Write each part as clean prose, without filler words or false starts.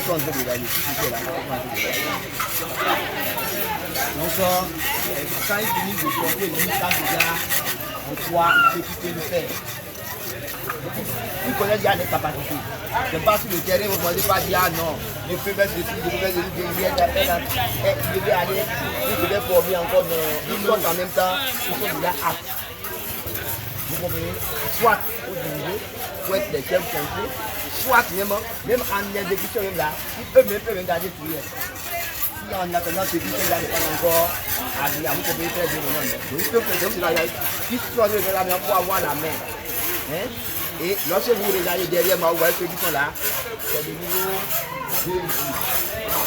ils sont en train de regarder. Donc, quand ils finissent de sortir, ils savent déjà en quoi ce qu'ils peuvent faire. Ils connaissent déjà les capacités. C'est pas sur le terrain, vous ne demandez pas dire ah non, je peux mettre ceci, je peux mettre ceci, je vais aller, ils devaient former encore, ils sortent en même temps, ils sont déjà aptes. Vous comprenez? Soit au diriger, soit être des chefs complets, soit même en exécution, même là, eux-mêmes peuvent regarder tout le reste. Si en attendant ce qui là n'est pas encore habillé, vous pouvez faire des moments. Donc, ils peuvent faire des choses, ils sont de la main pour avoir la main. Hein? Et lorsque vous regardez derrière moi, vous voyez ceux qui sont là, c'est des niveaux 2 ici.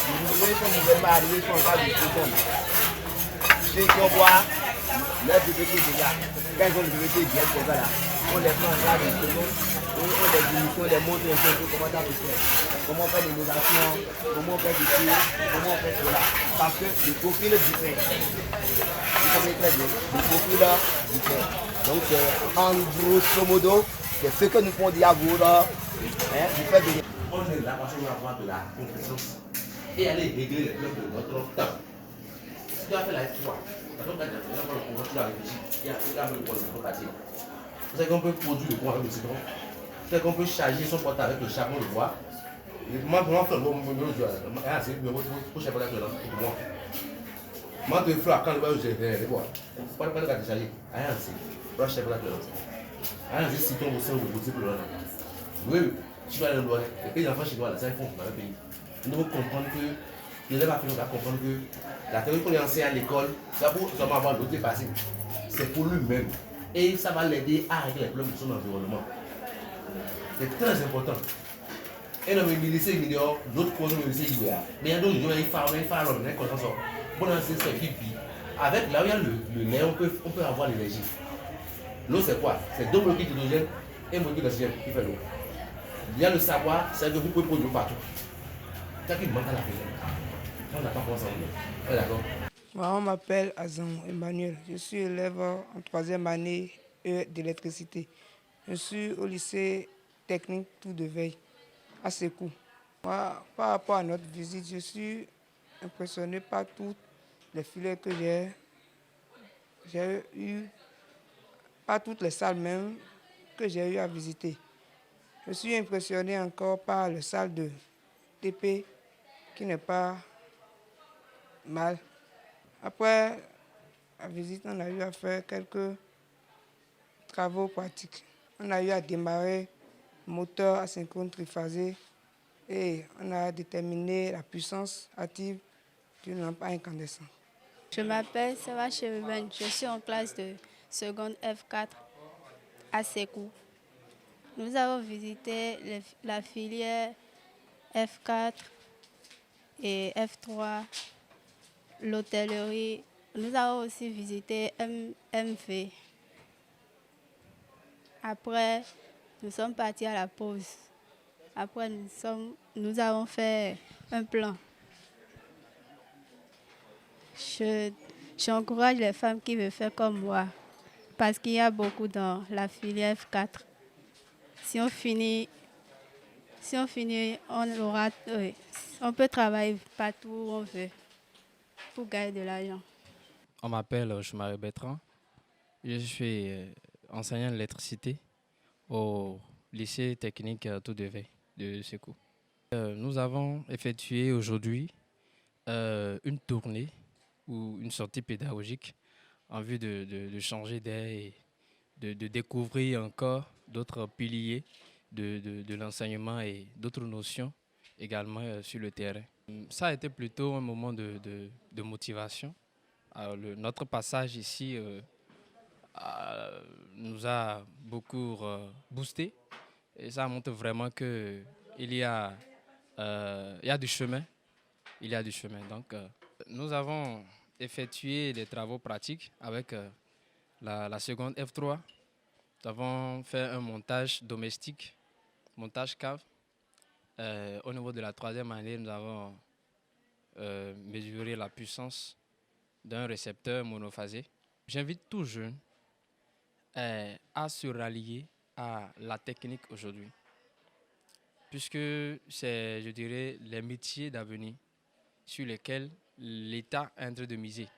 Les niveaux sont nouvellement arrivés, sont en train de se fondre. Ceux qui ont voit leur PPT déjà, quand ils ont le PPT bien, c'est là, on les prend en charge de secondes, on les limite, on les montre un peu comment ça se fait. Comment faire l'innovation, comment faire du tour, comment faire cela. Parce que le profil diffère. Vous comprenez très bien, le profil diffère. Donc, en grosso modo, c'est ce que nous pouvons dire à vous là. Vous faites des... On est là parce qu'on va avoir de la compétence et aller régler les problèmes de notre temps. Si tu as fait la F3, quand on a le pouvoir, tu as réfléchi, il y a le pouvoir de quartier. Vous savez qu'on peut produire le bois avec le citron. Vous savez qu'on peut charger son portable avec le charbon de bois. Moi, je fais le bon c'est pour chaque fois que je lance pour moi. Moi, je fais quand je vais les bois. Pas de cas de charger. Rien, c'est pour chaque fois que je lance. Rien, c'est citron au sein de votre pour le lance. Oui, tu vas aller le loyer. Et puis les enfants chez toi, ça ils font dans le pays. Nous devons comprendre que les élèves africains doivent comprendre que la théorie qu'on enseigne à l'école, ça pour seulement avoir l'autre passé. C'est pour lui-même. Et ça va l'aider à régler les problèmes de son environnement. C'est très important. Et non, mais il lycée, il dit, d'autres causes, il lycée, il y a. Mais il y a d'autres gens, il faut l'homme, il faut ça. Bon, c'est ce qui vit. Avec là où il y a le lait, on peut avoir l'énergie. L'eau, c'est quoi? C'est deux molécules d'hydrogène et une molécule d'oxygène qui fait l'eau. Il y a le savoir, c'est que vous pouvez produire partout. C'est qu'il manque à la vie. On n'a pas pensé en nous. D'accord? Moi, on m'appelle Azan Emmanuel. Je suis élève en troisième année d'électricité. Je suis au lycée technique Tout de Veille, à Sékou. Moi, par rapport à notre visite, je suis impressionné par toutes les filières que j'ai eues, par toutes les salles même que j'ai eu à visiter. Je suis impressionné encore par la salle de TP qui n'est pas mal. Après la visite, on a eu à faire quelques travaux pratiques. On a eu à démarrer le moteur asynchrone triphasé et on a déterminé la puissance active d'une lampe à incandescence. Je m'appelle Sarah Cheriben, je suis en classe de seconde F4 à Sékou. Nous avons visité la filière F4 et F3, l'hôtellerie. Nous avons aussi visité MV. Après, nous sommes partis à la pause. Après, nous avons fait un plan. J'encourage les femmes qui veulent faire comme moi, parce qu'il y a beaucoup dans la filière F4. Si on finit, on peut travailler partout où on veut pour gagner de l'argent. On m'appelle Choumari Bertrand. Je suis enseignant d'électricité au lycée technique Tout de Veille de Sékou. Nous avons effectué aujourd'hui une tournée ou une sortie pédagogique en vue de changer d'air et de découvrir encore d'autres piliers de l'enseignement et d'autres notions également sur le terrain. Ça a été plutôt un moment de motivation. Alors, notre passage ici nous a beaucoup boosté et ça montre vraiment qu'il il y a du chemin. Il y a du chemin. Donc, nous avons effectué des travaux pratiques avec la seconde F3. Nous avons fait un montage domestique, montage cave. Au niveau de la troisième année, nous avons mesuré la puissance d'un récepteur monophasé. J'invite tout jeune à se rallier à la technique aujourd'hui, puisque c'est, je dirais, les métiers d'avenir sur lesquels l'État est en train de miser.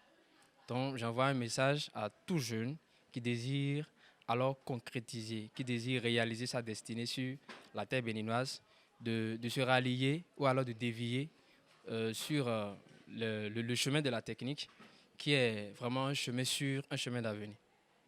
Donc, j'envoie un message à tout jeune qui désire alors concrétiser, qui désire réaliser sa destinée sur la terre béninoise, de se rallier ou alors de dévier sur le chemin de la technique, qui est vraiment un chemin sûr, un chemin d'avenir.